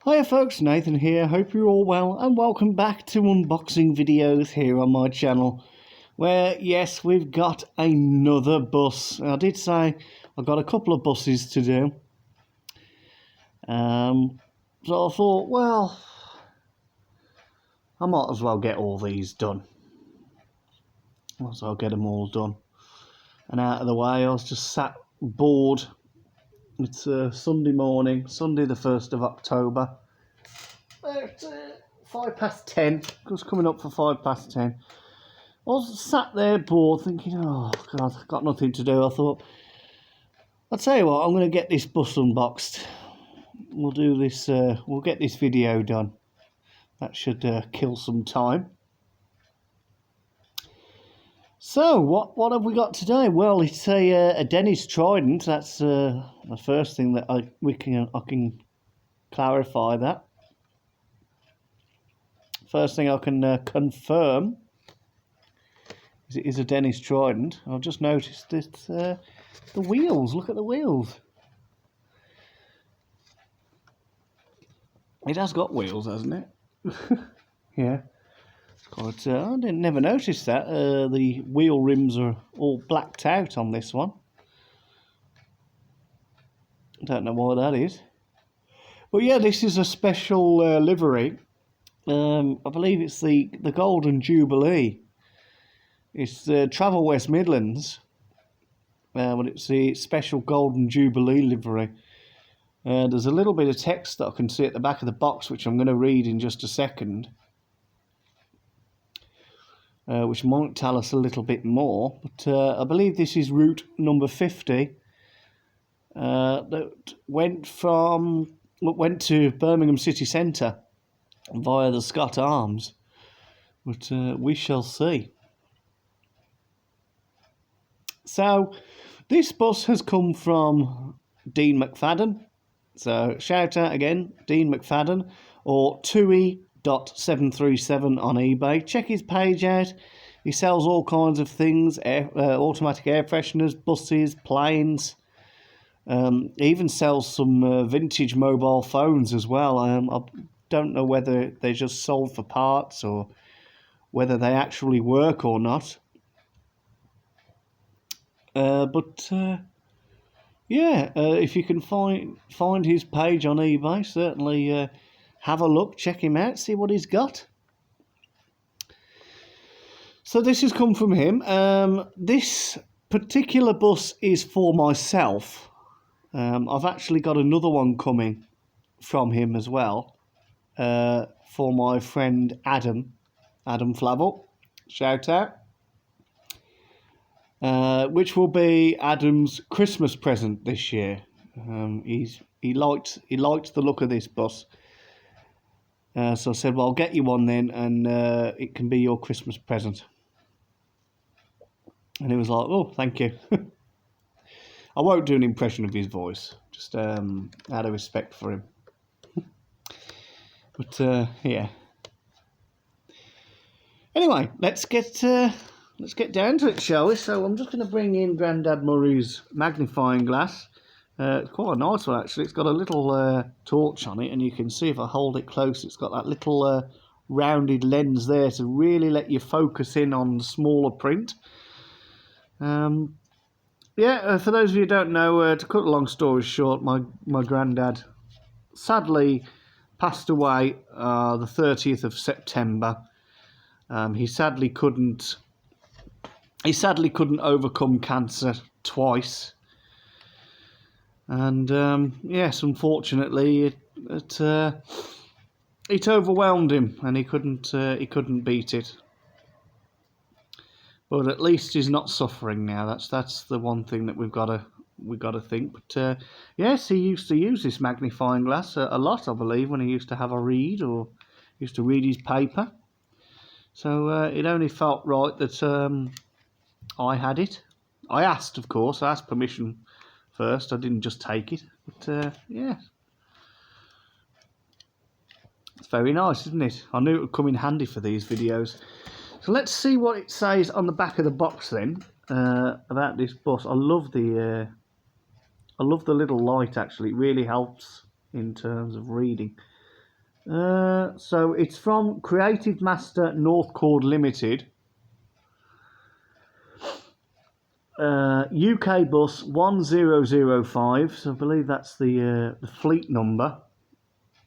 Hiya folks, Nathan here, hope you're all well and welcome back to unboxing videos here on my channel where, yes, we've got another bus. I did say I've got a couple of buses to do, so I thought, well, I might as well get all these done. Might as well get them all done and out of the way. I was just sat bored. It's Sunday morning, Sunday the 1st of October. It's 10:05, just coming up for 10:05. I was sat there bored thinking, oh God, I've got nothing to do. I thought, I'll tell you what, I'm going to get this bus unboxed. We'll do this, we'll get this video done. That should kill some time. So, what have we got today? Well, it's a Dennis Trident. That's the first thing that I can clarify that. First thing I can confirm is it is a Dennis Trident. I've just noticed that the wheels. Look at the wheels. It has got wheels, hasn't it? Yeah. Quite, I never noticed that. The wheel rims are all blacked out on this one. I don't know why that is. But yeah, this is a special livery. I believe it's the Golden Jubilee. It's the Travel West Midlands. But it's the special Golden Jubilee livery. There's a little bit of text that I can see at the back of the box, which I'm going to read in just a second. Which might tell us a little bit more, but I believe this is route number 50 that went to Birmingham City Centre via the Scott Arms, but we shall see. So this bus has come from Dean McFadden, so shout out again, Dean McFadden, or Tui.737 on eBay. Check his page out. He sells all kinds of things, automatic air fresheners, buses, planes. He even sells some vintage mobile phones as well. I don't know whether they're just sold for parts or whether they actually work or not. If you can find his page on eBay, certainly have a look, check him out, see what he's got. So this has come from him. This particular bus is for myself. I've actually got another one coming from him as well, for my friend Adam Flavel. Shout out. Which will be Adam's Christmas present this year. He liked the look of this bus. So I said, well, I'll get you one then, and it can be your Christmas present. And he was like, oh, thank you. I won't do an impression of his voice, just out of respect for him. But, yeah. Anyway, let's get down to it, shall we? So I'm just going to bring in Grandad Murray's magnifying glass. It's quite a nice one, actually. It's got a little torch on it, and you can see if I hold it close, it's got that little rounded lens there to really let you focus in on the smaller print. For those of you who don't know, to cut a long story short, my granddad sadly passed away the 30th of September. He sadly couldn't overcome cancer twice. And yes, unfortunately, it overwhelmed him, and he couldn't beat it. But at least he's not suffering now. That's the one thing that we've got to think. But yes, he used to use this magnifying glass a lot, I believe, when he used to have a read or used to read his paper. So it only felt right that I had it. I asked, of course. I asked permission first. I didn't just take it. But yeah, it's very nice, isn't it? I knew it would come in handy for these videos. So let's see what it says on the back of the box then about this bus. I love the little light. Actually, it really helps in terms of reading. So it's from Creative Master North Chord Limited. UK bus 1005, so I believe that's the fleet number,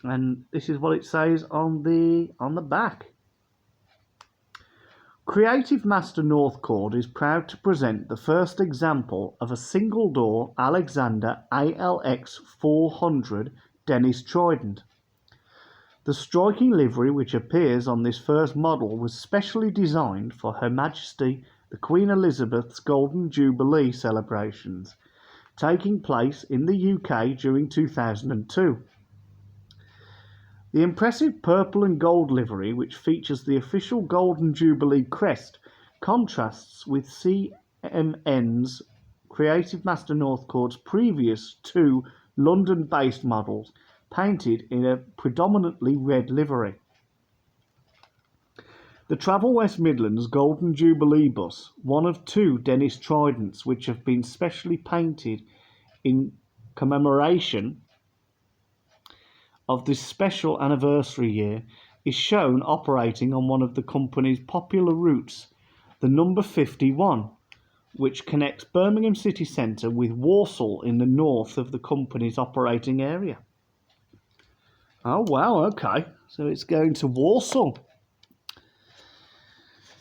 and this is what it says on the back. Creative Master North Chord is proud to present the first example of a single-door Alexander ALX 400 Dennis Trident. The striking livery which appears on this first model was specially designed for Her Majesty the Queen Elizabeth's Golden Jubilee celebrations, taking place in the UK during 2002. The impressive purple and gold livery, which features the official Golden Jubilee crest, contrasts with CMN's Creative Master North Chord's previous two London-based models, painted in a predominantly red livery. The Travel West Midlands Golden Jubilee bus, one of two Dennis Tridents which have been specially painted in commemoration of this special anniversary year, is shown operating on one of the company's popular routes, the number 51, which connects Birmingham city centre with Walsall in the north of the company's operating area. Oh wow, okay, so it's going to Walsall.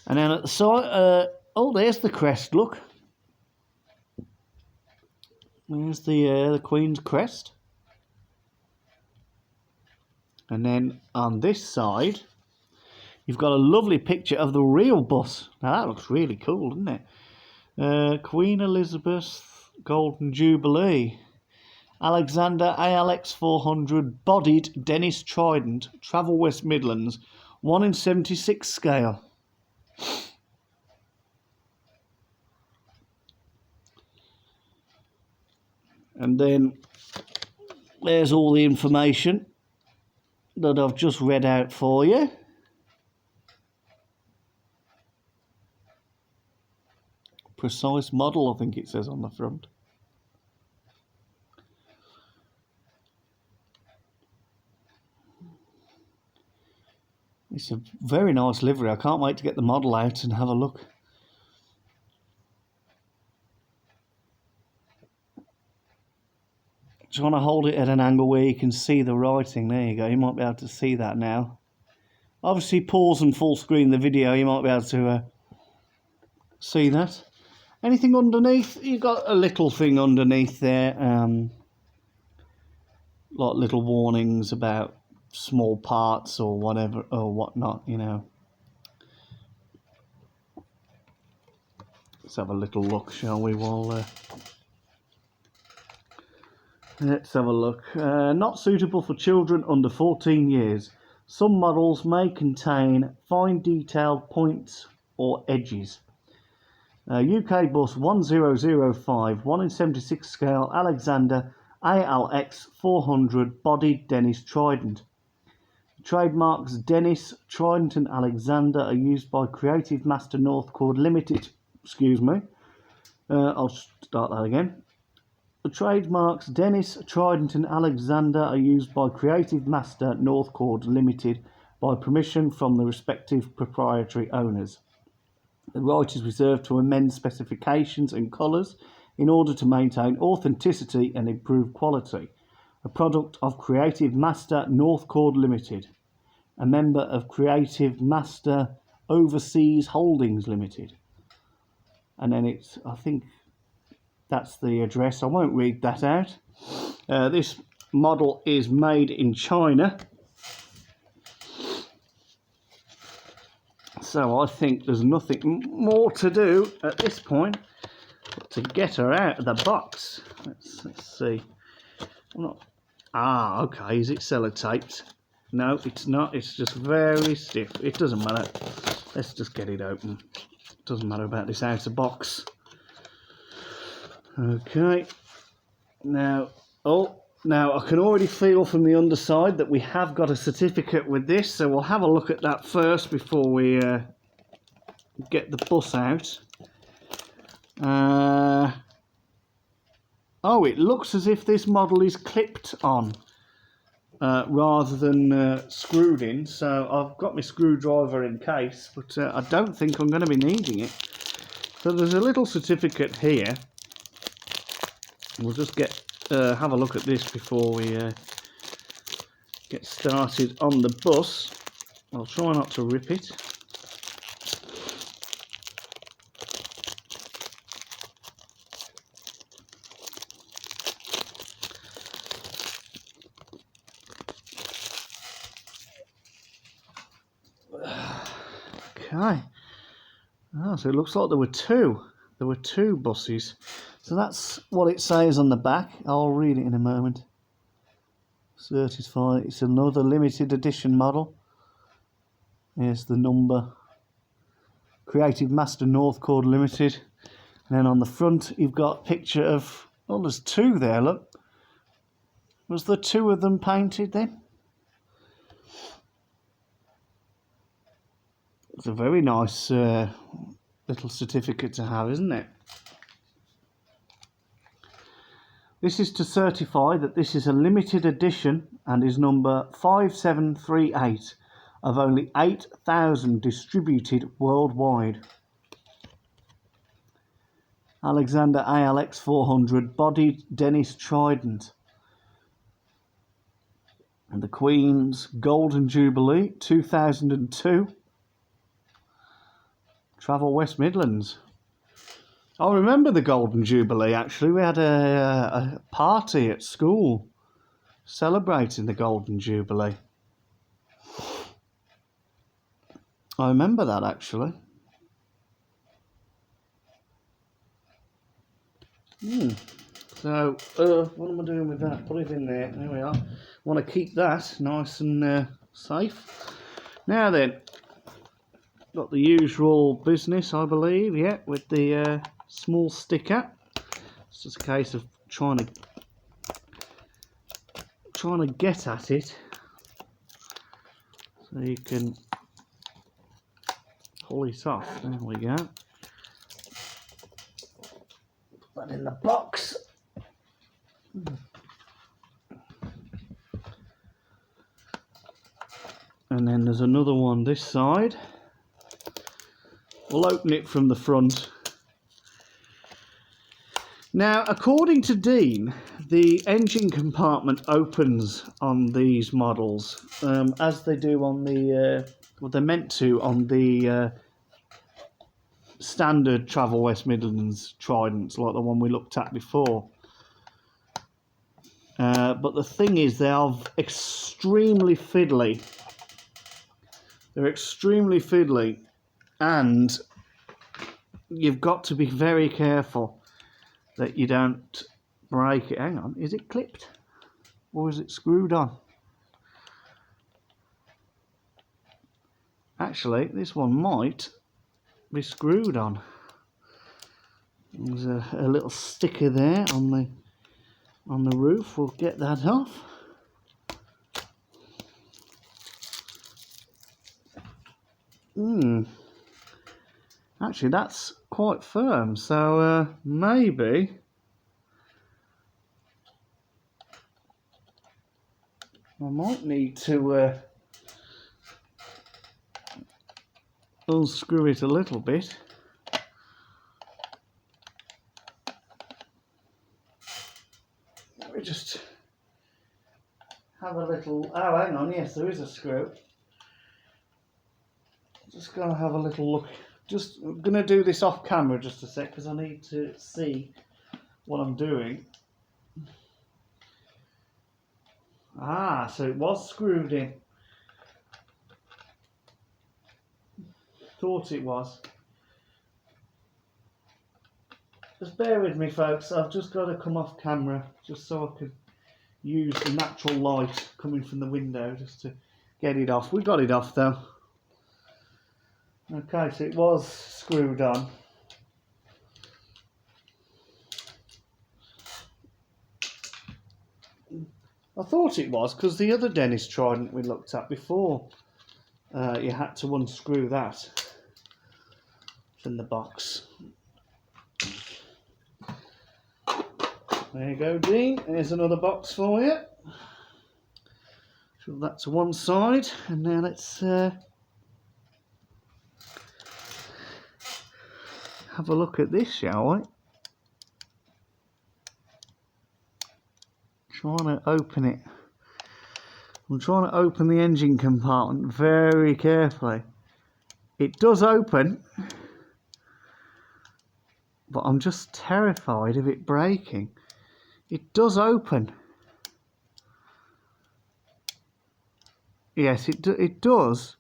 And then at the side, oh, there's the crest, look. There's the Queen's crest. And then on this side, you've got a lovely picture of the real bus. Now that looks really cool, doesn't it? Queen Elizabeth Golden Jubilee. Alexander ALX 400 bodied Dennis Trident, Travel West Midlands, 1 in 76 scale. And then there's all the information that I've just read out for you. Precise model, I think it says on the front. It's a very nice livery. I can't wait to get the model out and have a look. Just want to hold it at an angle where you can see the writing. There you go. You might be able to see that now. Obviously, pause and full screen the video. You might be able to see that. Anything underneath? You've got a little thing underneath there. Like little warnings about small parts or whatever or whatnot, you know. Let's have a little look, shall we? Let's have a look. Not suitable for children under 14 years. Some models may contain fine detailed points or edges. UK bus 1005, 1 in 76 scale, Alexander ALX 400 bodied Dennis Trident. Trademarks Dennis, Trident and Alexander are used by Creative Master North Chord Limited. Excuse me. I'll start that again. The trademarks Dennis, Trident and Alexander are used by Creative Master North Chord Limited by permission from the respective proprietary owners. The right is reserved to amend specifications and colours in order to maintain authenticity and improve quality. A product of Creative Master North Chord Limited, a member of Creative Master Overseas Holdings Limited. And then it's, I think that's the address. I won't read that out. This model is made in China. So I think there's nothing more to do at this point but to get her out of the box. Let's see. Okay, is it sellotaped? No, it's not. It's just very stiff. It doesn't matter. Let's just get it open. Doesn't matter about this outer box. Okay. Now I can already feel from the underside that we have got a certificate with this, so we'll have a look at that first before we get the bus out. Oh, it looks as if this model is clipped on. rather than screwed in. So I've got my screwdriver in case, but I don't think I'm going to be needing it. So there's a little certificate here. We'll just have a look at this before we get started on the bus. I'll try not to rip it. Okay. Oh, so it looks like there were two. There were two buses. So that's what it says on the back. I'll read it in a moment. Certified. It's another limited edition model. Here's the number. Creative Master North Chord Limited. And then on the front you've got a picture of... Oh, there's two there, look. Was there two of them painted then? It's a very nice little certificate to have, isn't it? This is to certify that this is a limited edition and is number 5738 of only 8,000 distributed worldwide. Alexander ALX 400 bodied Dennis Trident. And the Queen's Golden Jubilee 2002. Travel West Midlands. I remember the Golden Jubilee actually. We had a party at school celebrating the Golden Jubilee. I remember that actually. So, what am I doing with that? Put it in there. There we are. Want to keep that nice and safe. Now then, got the usual business, I believe, yeah, with the small sticker. It's just a case of trying to get at it so you can pull it off. There we go. Put that in the box. And then there's another one this side. We'll open it from the front. Now, according to Dean, the engine compartment opens on these models as they do on the, well, they're meant to on the standard Travel West Midlands Tridents, like the one we looked at before. But the thing is, they are extremely fiddly. They're extremely fiddly, and you've got to be very careful that you don't break it. Hang on, is it clipped or is it screwed on? Actually, this one might be screwed on. There's a little sticker there on the roof. We'll get that off. Actually, that's quite firm, so maybe I might need to unscrew it a little bit. Let me just have a little... Oh, hang on, yes, there is a screw. Just gonna have a little look. Just gonna do this off camera just a sec because I need to see what I'm doing. Ah, so it was screwed in. Thought it was. Just bear with me, folks. I've just got to come off camera just so I can use the natural light coming from the window just to get it off. We got it off though. Okay, so it was screwed on. I thought it was because the other Dennis Trident we looked at before, you had to unscrew that from the box. There you go, Dean. There's another box for you. So that's one side, and now let's have a look at this, shall we? Trying to open it. I'm trying to open the engine compartment very carefully. It does open, but I'm just terrified of it breaking. It does open. Yes, it does.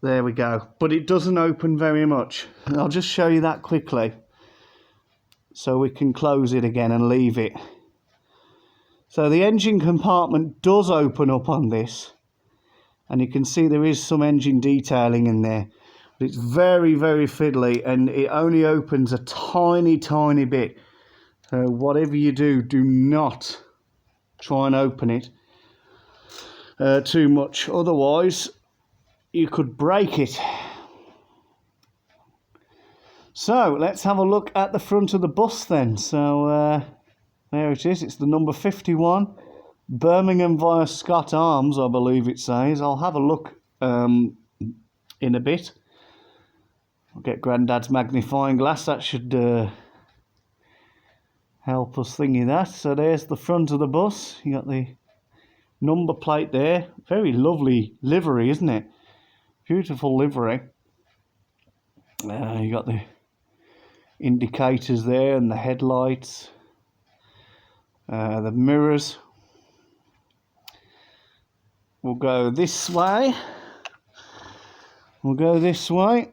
There we go. But it doesn't open very much. And I'll just show you that quickly, so we can close it again and leave it. So the engine compartment does open up on this, and you can see there is some engine detailing in there. But it's very, very fiddly, and it only opens a tiny, tiny bit. So whatever you do, do not try and open it too much. Otherwise, you could break it. So let's have a look at the front of the bus then. So there it is. It's the number 51, Birmingham via Scott Arms, I believe it says. I'll have a look in a bit. I'll get Grandad's magnifying glass. That should help us thingy that. So there's the front of the bus. You got the number plate there. Very lovely livery, isn't it? Beautiful livery. You got the indicators there and the headlights. The mirrors. We'll go this way. We'll go this way.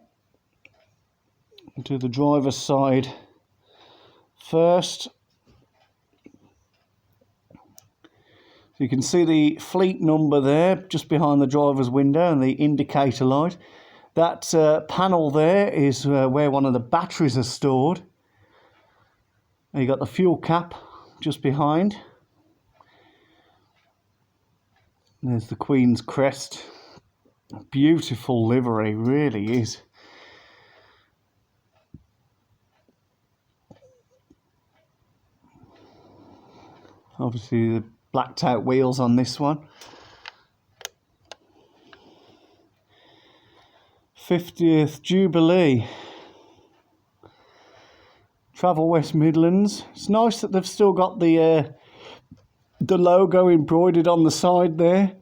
To the driver's side first. So you can see the fleet number there just behind the driver's window and the indicator light. That panel there is where one of the batteries are stored. And you got the fuel cap just behind. There's the Queen's Crest. Beautiful livery, really is. Obviously the blacked out wheels on this one. 50th Jubilee. Travel West Midlands. It's nice that they've still got the logo embroidered on the side there.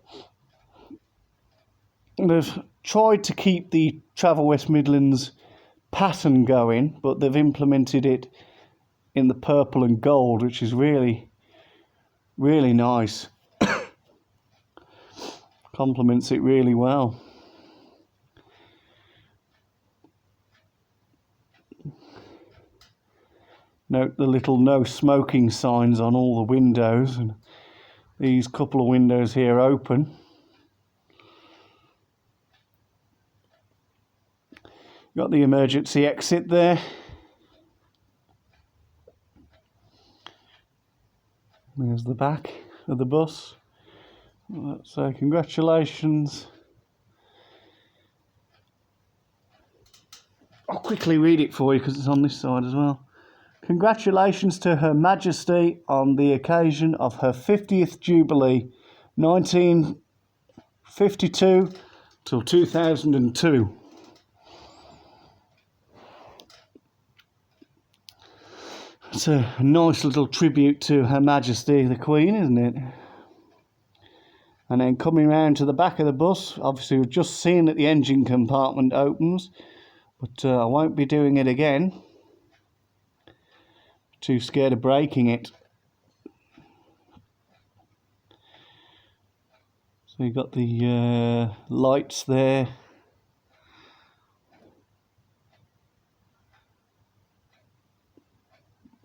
They've tried to keep the Travel West Midlands pattern going, but they've implemented it in the purple and gold, which is really nice. Complements it really well. Note the little no smoking signs on all the windows, and these couple of windows here open. Got the emergency exit there. There's the back of the bus. So congratulations. I'll quickly read it for you because it's on this side as well. Congratulations to Her Majesty on the occasion of her 50th Jubilee, 1952 till 2002. It's a nice little tribute to Her Majesty the Queen, isn't it? And then coming round to the back of the bus, obviously we've just seen that the engine compartment opens, but I won't be doing it again. Too scared of breaking it. So you've got the lights there.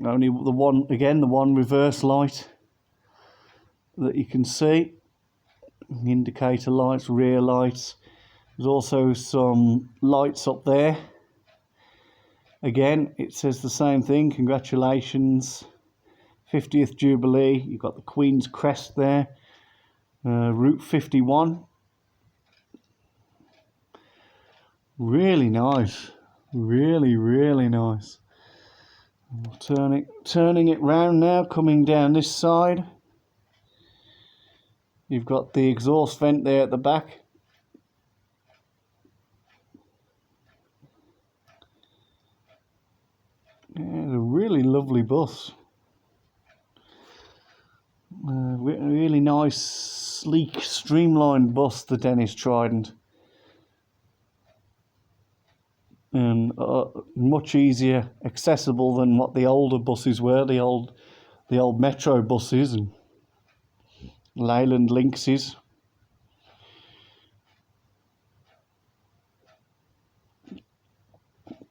Only the one, again, the one reverse light that you can see. Indicator lights, rear lights. There's also some lights up there. Again, it says the same thing. Congratulations, 50th Jubilee. You've got the Queen's Crest there. Route 51. Really nice. Really, really nice. Turning it round now, coming down this side. You've got the exhaust vent there at the back. Yeah, it's a really lovely bus. Really nice, sleek, streamlined bus, the Dennis Trident. And much easier accessible than what the older buses were, the old Metro buses and Leyland Lynxes.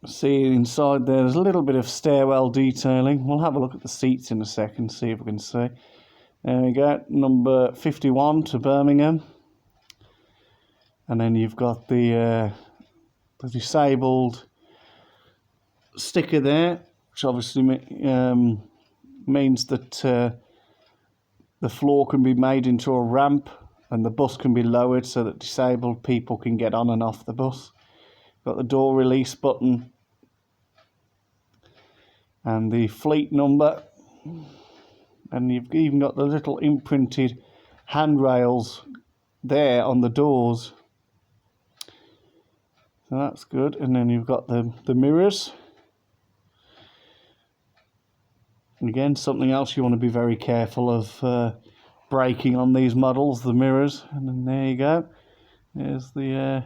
See inside there's a little bit of stairwell detailing. We'll have a look at the seats in a second, see if we can see. There we go, number 51 to Birmingham. And then you've got the disabled sticker there, which obviously means that the floor can be made into a ramp and the bus can be lowered so that disabled people can get on and off the bus. Got the door release button and the fleet number, and you've even got the little imprinted handrails there on the doors, so that's good. And then you've got the mirrors. And again, something else you want to be very careful of braking on these models, the mirrors. And then there you go, there's the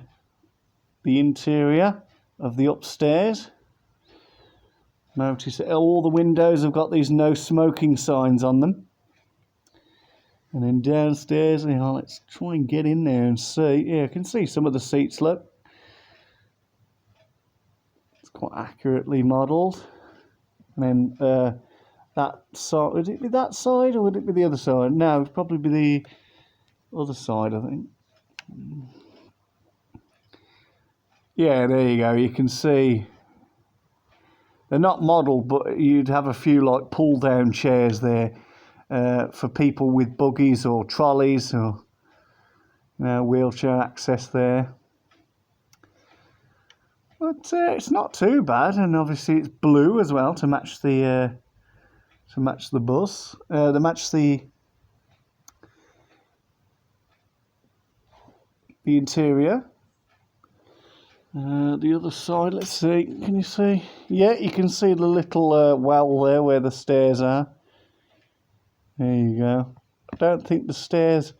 interior of the upstairs. Notice all the windows have got these no smoking signs on them. And then downstairs, let's try and get in there and see. Yeah, I can see some of the seats, look. It's quite accurately modelled. And then that side, would it be that side or would it be the other side? No, it would probably be the other side, I think. Yeah, there you go. You can see they're not modelled, but you'd have a few like pull-down chairs there for people with buggies or trolleys or wheelchair access there. But it's not too bad, and obviously it's blue as well to match the bus. To match the interior. The other side, let's see, can you see? Yeah, you can see the little well there where the stairs are. There you go. I don't think the stairs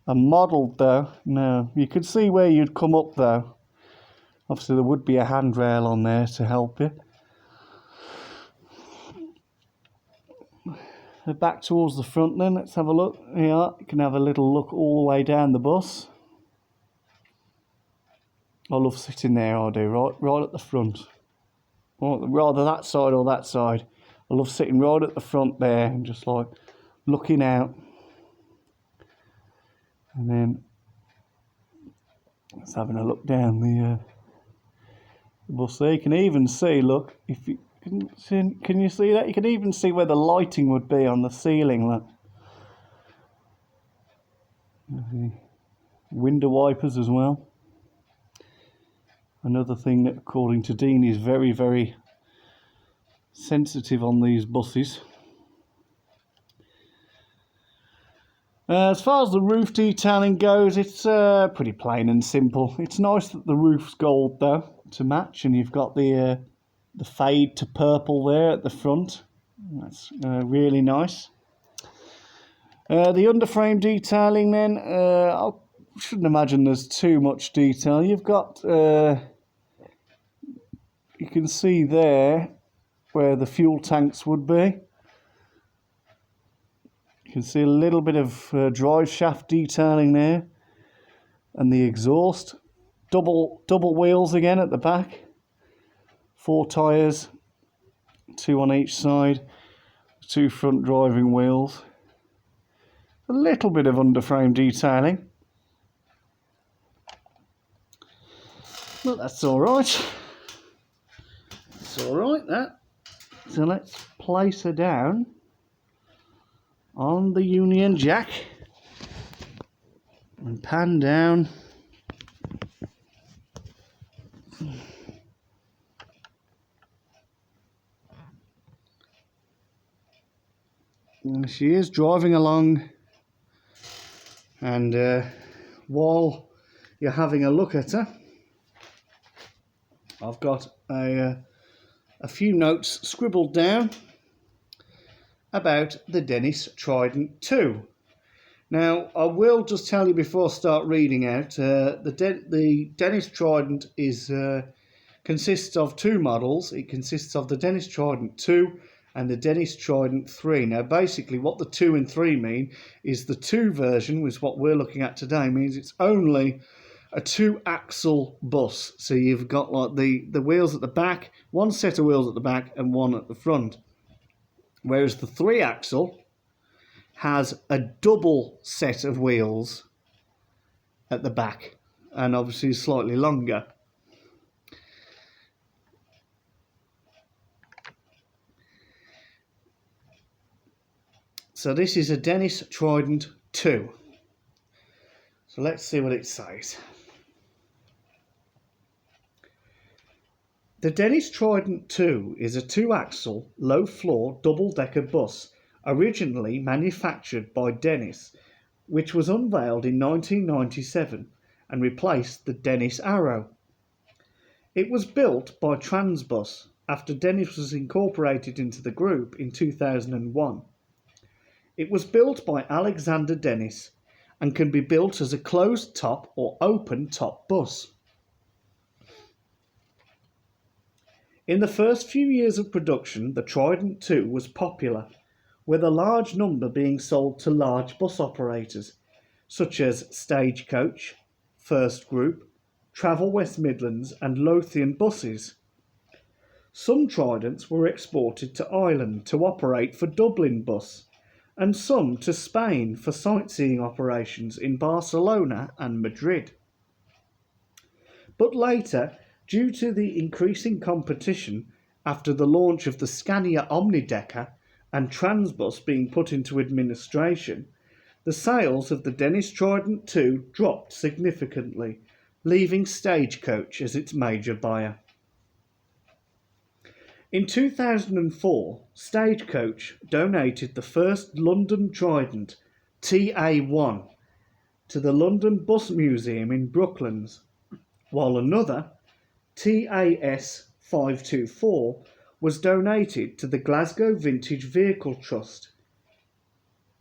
are modelled though, no. You could see where you'd come up though. Obviously there would be a handrail on there to help you. Back towards the front then, let's have a look. Yeah, you can have a little look all the way down the bus. I love sitting there, I do, right at the front. Or rather that side or that side. I love sitting right at the front there and just like looking out. And then let's having a look down the bus there. You can even see, look, if you can you see that? You can even see where the lighting would be on the ceiling, look. Window wipers as well. Another thing that, according to Dean, is very, very sensitive on these buses. As far as the roof detailing goes, it's pretty plain and simple. It's nice that the roof's gold, though, to match, and you've got the fade to purple there at the front. That's really nice. The underframe detailing, then, I shouldn't imagine there's too much detail. You've got... you can see there where the fuel tanks would be. You can see a little bit of drive shaft detailing there, and the exhaust. Double wheels again at the back. 4 tyres, 2 on each side, 2 front driving wheels. A little bit of underframe detailing, but that's all right. It's all right, that. So let's place her down on the Union Jack and pan down. And she is driving along, and while you're having a look at her, I've got a few notes scribbled down about the Dennis Trident 2. Now, I will just tell you before I start reading out, the Dennis Trident consists of two models. It consists of the Dennis Trident 2 and the Dennis Trident 3. Now, basically, what the 2 and 3 mean is the 2 version, which is what we're looking at today, means it's only a 2-axle bus. So you've got like the wheels at the back, one set of wheels at the back and one at the front. Whereas the 3-axle has a double set of wheels at the back and obviously slightly longer. So this is a Dennis Trident 2. So let's see what it says. The Dennis Trident 2 is a 2-axle, low-floor, double-decker bus originally manufactured by Dennis, which was unveiled in 1997 and replaced the Dennis Arrow. It was built by Transbus after Dennis was incorporated into the group in 2001. It was built by Alexander Dennis and can be built as a closed-top or open-top bus. In the first few years of production, the Trident 2 was popular, with a large number being sold to large bus operators, such as Stagecoach, First Group, Travel West Midlands and Lothian Buses. Some Tridents were exported to Ireland to operate for Dublin Bus, and some to Spain for sightseeing operations in Barcelona and Madrid. But later, due to the increasing competition after the launch of the Scania Omnidecker and Transbus being put into administration, the sales of the Dennis Trident 2 dropped significantly, leaving Stagecoach as its major buyer. In 2004, Stagecoach donated the first London Trident, TA1, to the London Bus Museum in Brooklands, while another, TAS 524, was donated to the Glasgow Vintage Vehicle Trust.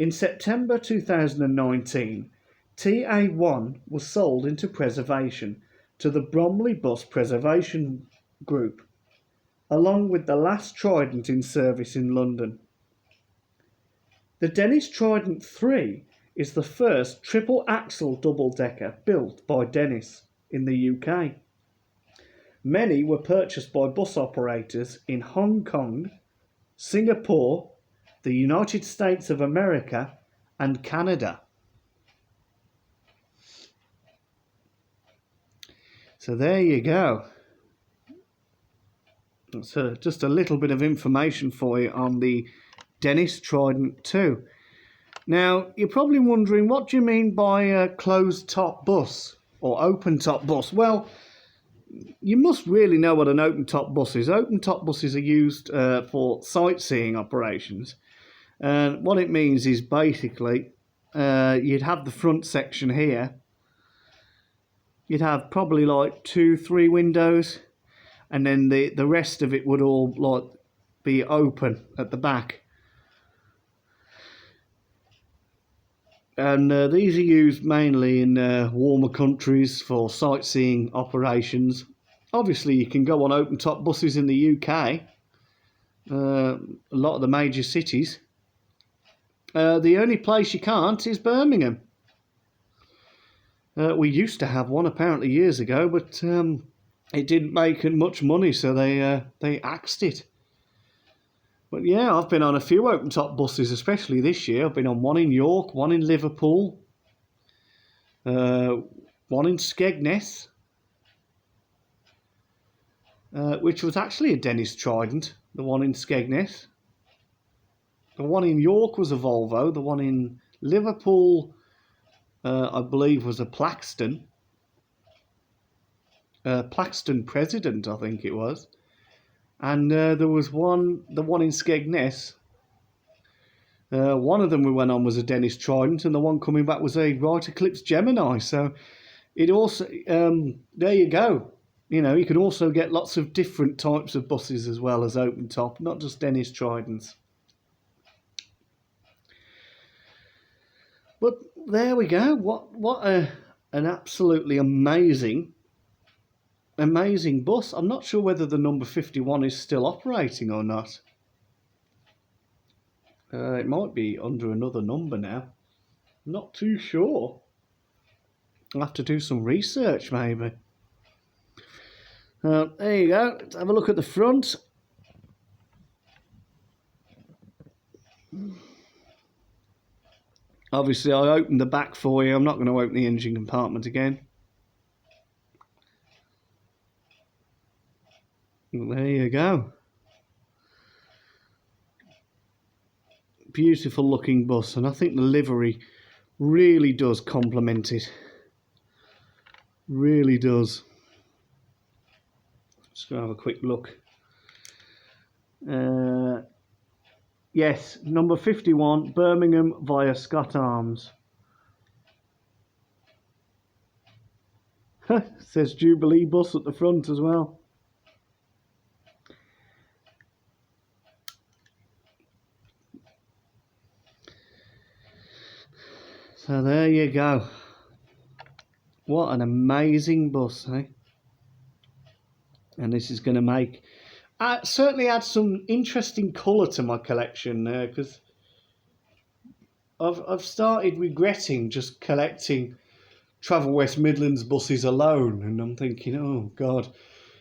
In September 2019, TA1 was sold into preservation to the Bromley Bus Preservation Group, along with the last Trident in service in London. The Dennis Trident 3 is the first triple-axle double-decker built by Dennis in the UK. Many were purchased by bus operators in Hong Kong, Singapore, the United States of America, and Canada. So there you go. That's just a little bit of information for you on the Dennis Trident 2. Now, you're probably wondering, what do you mean by a closed-top bus or open-top bus? Well, you must really know what an open-top bus is. Open-top buses are used for sightseeing operations. And what it means is basically you'd have the front section here. You'd have probably like 2-3 windows, and then the rest of it would all like be open at the back. And these are used mainly in warmer countries for sightseeing operations. Obviously, you can go on open-top buses in the UK, a lot of the major cities. The only place you can't is Birmingham. We used to have one apparently years ago, but it didn't make much money, so they axed it. But yeah, I've been on a few open-top buses, especially this year. I've been on one in York, one in Liverpool, one in Skegness, which was actually a Dennis Trident, the one in Skegness. The one in York was a Volvo. The one in Liverpool, I believe, was a Plaxton. Plaxton President, I think it was. And there was the one in Skegness, One of them we went on was a Dennis Trident, and the one coming back was a Right Eclipse Gemini. So it also, there you go. You know, you can also get lots of different types of buses as well as open top, not just Dennis Tridents. But there we go. What an absolutely amazing bus. I'm not sure whether the number 51 is still operating or not. It might be under another number now. I'm not too sure. I'll have to do some research maybe. There you go. Let's have a look at the front. Obviously, I opened the back for you. I'm not going to open the engine compartment again. There you go. Beautiful looking bus, and I think the livery really does complement it. Really does. Just going to have a quick look. Yes, number 51, Birmingham via Scott Arms. Says Jubilee bus at the front as well. So there you go. What an amazing bus, eh? And this is going to make... certainly add some interesting colour to my collection there, because I've started regretting just collecting Travel West Midlands buses alone, and I'm thinking, oh God,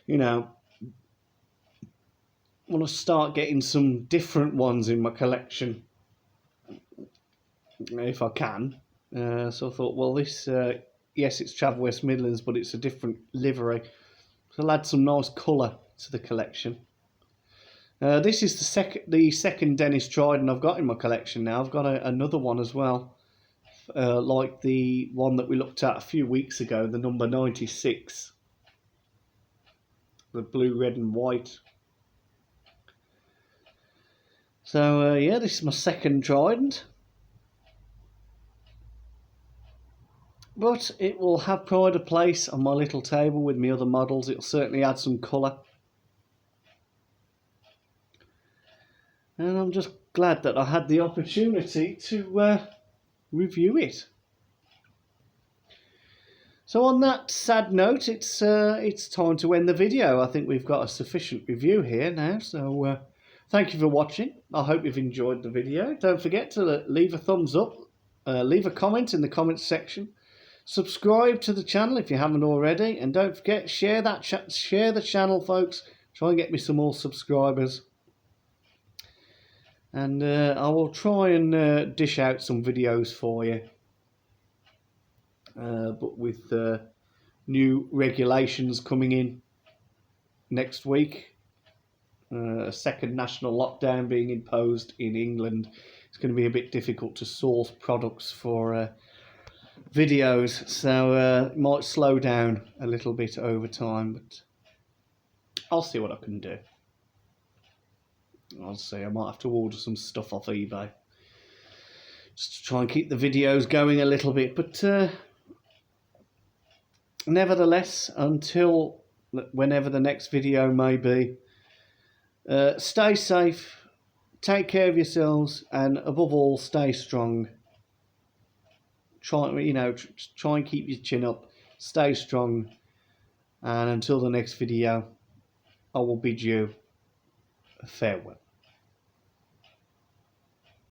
you know, I want to start getting some different ones in my collection if I can. So I thought, well, this yes, it's Travel West Midlands, but it's a different livery, so I'll add some nice colour to the collection. This is the second Dennis Trident I've got in my collection now. I've got another one as well, like the one that we looked at a few weeks ago, the number 96, the blue, red and white. So yeah, this is my second Trident, but it will have pride of place on my little table with my other models. It'll certainly add some colour. And I'm just glad that I had the opportunity to review it. So on that sad note, it's time to end the video. I think we've got a sufficient review here now. So thank you for watching. I hope you've enjoyed the video. Don't forget to leave a thumbs up, leave a comment in the comments section, subscribe to the channel if you haven't already, and don't forget, share the channel, folks. Try and get me some more subscribers. And I will try and dish out some videos for you. But with new regulations coming in next week, a second national lockdown being imposed in England, it's going to be a bit difficult to source products for videos. So it might slow down a little bit over time, but I'll see what I can do. I'll see, I might have to order some stuff off eBay just to try and keep the videos going a little bit. But nevertheless, until whenever the next video may be, stay safe, take care of yourselves, and above all, stay strong. Try and keep your chin up, stay strong, and until the next video, I will bid you farewell.